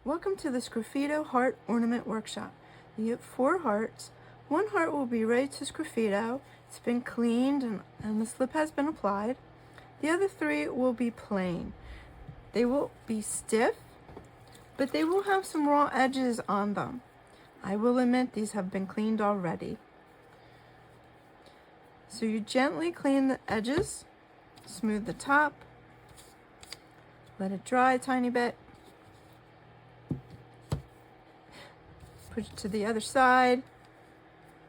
Welcome to the Sgraffito Heart Ornament Workshop. You get 4 hearts. 1 heart will be ready to sgraffito. It's been cleaned and the slip has been applied. The other 3 will be plain. They will be stiff, but they will have some raw edges on them. I will admit these have been cleaned already. So you gently clean the edges, smooth the top, let it dry a tiny bit. Put it to the other side,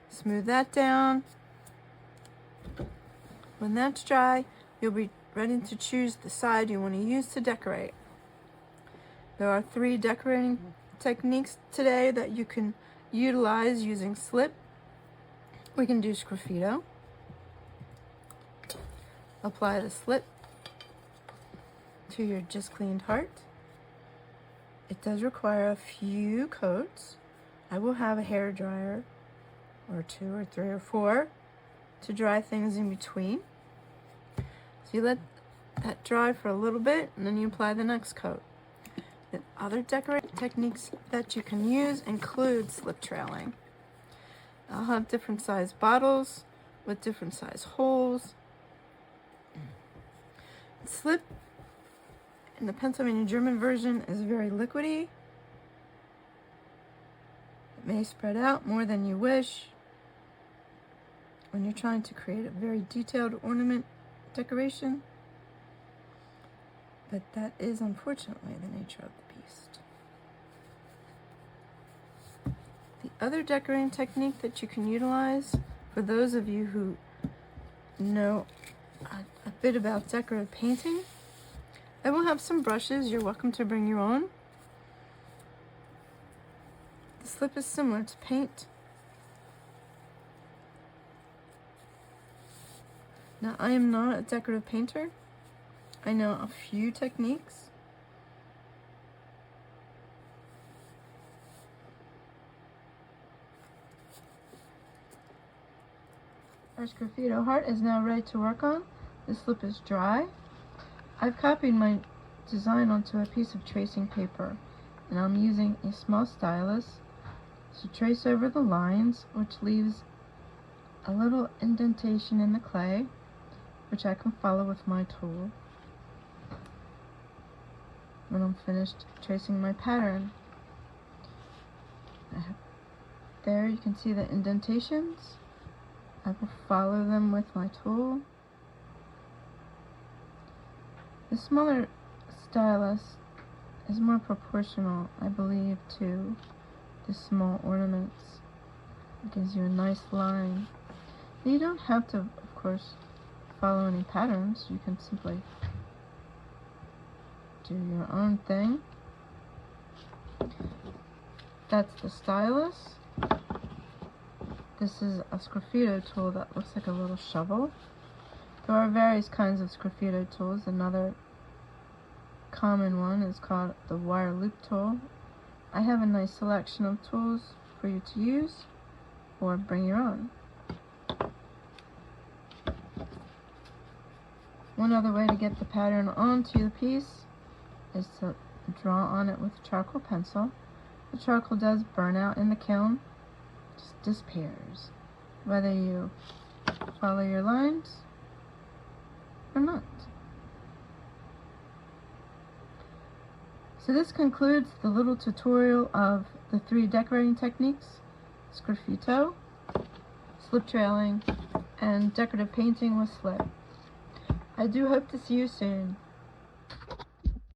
smooth that down. When that's dry, you'll be ready to choose the side you want to use to decorate. There are 3 decorating techniques today that you can utilize using slip. We can do sgraffito. Apply the slip to your just cleaned heart. It does require a few coats. I will have a hair dryer or 2 or 3 or 4 to dry things in between. So you let that dry for a little bit and then you apply the next coat. The other decorating techniques that you can use include slip trailing. I'll have different size bottles with different size holes. Slip in the Pennsylvania German version is very liquidy. It may spread out more than you wish when you're trying to create a very detailed ornament decoration, but that is unfortunately the nature of the beast. The other decorating technique that you can utilize for those of you who know a bit about decorative painting, I will have some brushes. You're welcome to bring your own. The slip is similar to paint. Now, I am not a decorative painter. I know a few techniques. Our sgraffito heart is now ready to work on. The slip is dry. I've copied my design onto a piece of tracing paper, and I'm using a small stylus to trace over the lines, which leaves a little indentation in the clay, which I can follow with my tool when I'm finished tracing my pattern. There you can see the indentations. I will follow them with my tool. The smaller stylus is more proportional, I believe, to the small ornaments. It gives you a nice line. You don't have to, of course, follow any patterns. You can simply do your own thing. That's the stylus. This is a sgraffito tool that looks like a little shovel. There are various kinds of sgraffito tools. Another common one is called the wire loop tool. I have a nice selection of tools for you to use, or bring your own. One other way to get the pattern onto the piece is to draw on it with a charcoal pencil. The charcoal does burn out in the kiln, just disappears, whether you follow your lines or not. So this concludes the little tutorial of the 3 decorating techniques: sgraffito, slip trailing, and decorative painting with slip. I do hope to see you soon.